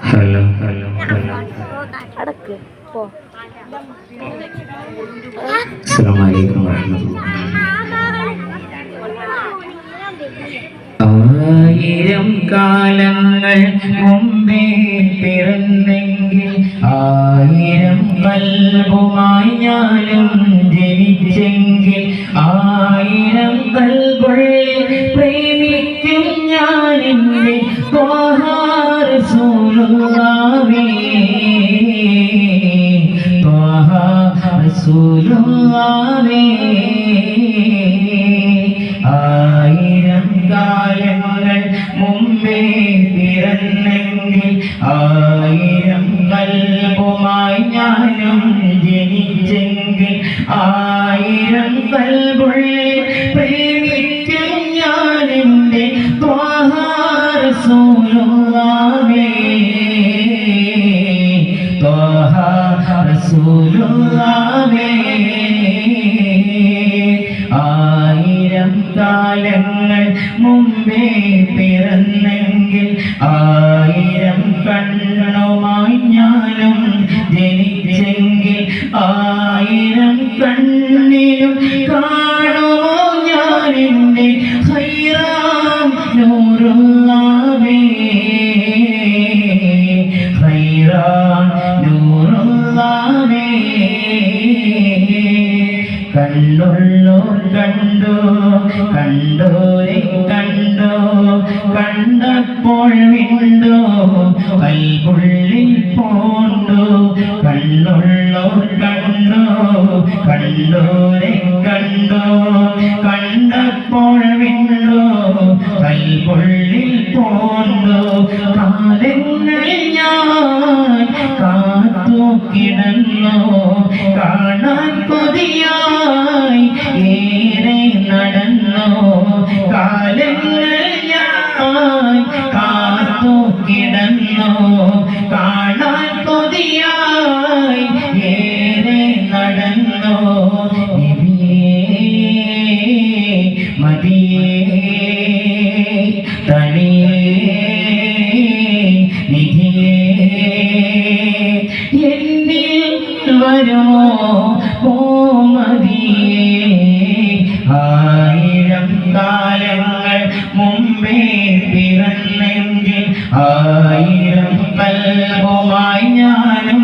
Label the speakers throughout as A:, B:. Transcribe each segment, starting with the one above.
A: Hello hello hello അസ്സലാമു അലൈക്കും വറഹ്മത്തുള്ളാഹി. ആയിരം കാലങ്ങൾ മുമ്പേ പിറന്നെങ്കിൽ ആയിരം കൽബുമായി ഞാനും ജനിച്ചെങ്കിൽ ആയിരം കൽബുള്ളിൽ പ്രേമിക്കും ഞാനെന്റെ ത്വാഹ റസൂലുള്ളാഹി ത്വാഹ റസൂലുള്ളാഹി. ആയിരം കാലങ്ങൾ മുമ്പേ പിറന്നെങ്കിൽ ആയിരം കൽബുമായി ഞാനും ജനിച്ചെങ്കിൽ ആയിരം കൽബുള്ളിൽ പ്രേമിക്കും ഞാനെന്റെ ത്വാഹ റസൂലുള്ളാഹി ത്വാഹ റസൂലുള്ളാഹി. ആയിരം കാലങ്ങൾ മുമ്പേ പിറന്നെങ്കിൽ ആയിരം കണ്ണുമായി ഞാനും ജനിച്ചെങ്കിൽ ആയിരം കണ്ണിലും കാണുമോ ഞാനെന്റെ ഖൈറാം നൂറുള്ളാഹി ഖൈറാം നൂറുള്ളാഹി. കണ്ണുള്ളോർ കണ്ടു കണ്ടോരെ കണ്ടു കണ്ടപ്പോൾ വിണ്ടു കൽബുള്ളിൽ പോണ്ടു. കണ്ണുള്ളോർ കണ്ടു കണ്ടോരെ കണ്ടു കണ്ടപ്പോൾ വിണ്ടു കൽബുള്ളിൽ പോണ്ടു. കാലങ്ങൾ ഞാൻ കാത്തു കിടന്നു കാണാൻ കൊതിയായി ഏറെ നടന്നു. കാലങ്ങൾ ഞാൻ കാത്തു കിടന്നു കാണാൻ കൊതിയായി ഏറെ നടന്നു. നബിയേ മദിയേ തണിയേ നിധിയേ എന്നിൽ വരുമോ മദിയേ. ആയിരം കാലങ്ങൾ മുമ്പേ പിറന്നെങ്കിൽ ആയിരം കൽബുമായി ഞാനും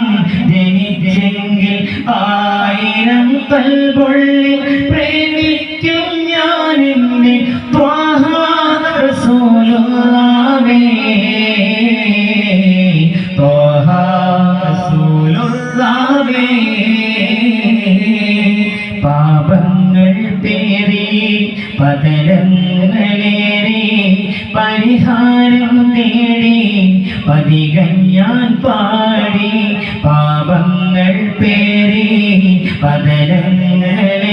A: ജനിച്ചെങ്കിൽ ആയിരം കൽബുള്ളിൽ പ്രേമിക്കും ഞാനെന്റെ ത്വാഹ റസൂലുള്ളാഹി ത്വാഹ റസൂലുള്ളാഹി. പാപങ്ങൾ പേറി പതനങ്ങളേറി പരിഹാരം തേടി പതികൻ ഞാൻ പാടി. പാപങ്ങൾ പേറി പതനങ്ങളേറി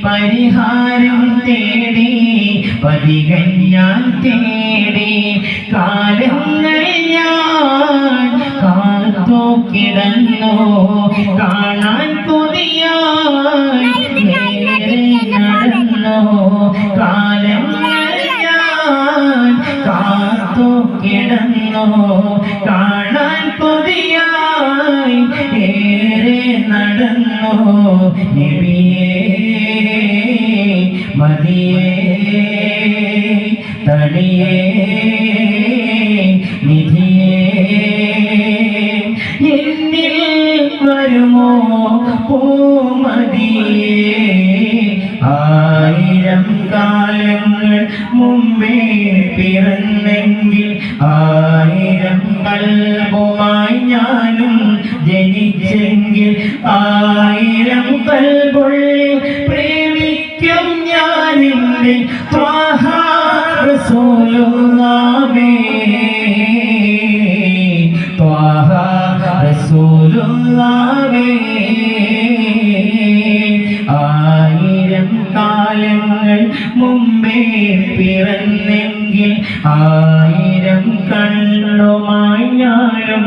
A: പരിഹാരം തേടി പതികൻ ഞാൻ തേടി. കാലങ്ങൾ ഞാൻ കാത്തു കിടന്നു കാണാൻ കൊതിയായി നടന്നു. കാലങ്ങൾ ഞാൻ കാത്തു കിടന്നു കാണാൻ കൊതിയായി ഏറെ നടന്നു. നബിയേ മദിയേ തണിയേ നിധിയേ എന്നിൽ വരുമോ മദിയേ. ആയിരം കാലങ്ങൾ മുമ്പേ പിറന്നെങ്കിൽ ആയിരം കൽബുമായി ഞാനും ജനിച്ചെങ്കിൽ ആയിരം കൽബുള്ളിൽ പ്രേമിക്കും ഞാനെന്റെ ത്വാഹ റസൂലുള്ളാഹി ത്വാഹ റസൂലുള്ളാഹി. ആയിരം കാലങ്ങൾ മുമ്പേ പിറന്നെങ്കിൽ ആയിരം കണ്ണുമായി ഞാനും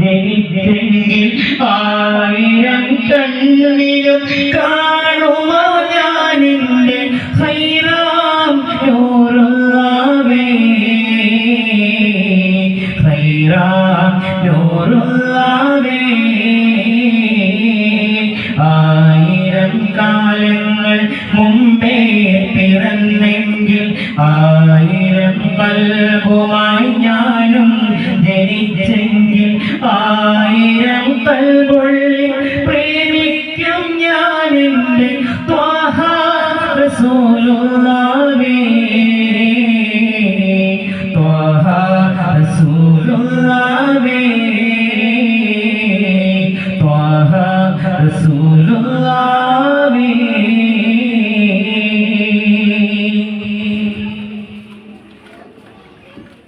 A: ജനിച്ചെങ്കിൽ ആയിരം കണ്ണിലും കാണുമോ ഞാനെന്റെ ഖൈറാം നൂറുള്ളാഹി കൽബുമായി ഞാനും ജനിച്ചെങ്കിൽ 1000 കൽബുള്ളിൽ പ്രേമിക്കും ഞാൻ എൻ്റെ ത്വാഹ റസൂലുള്ളാഹേ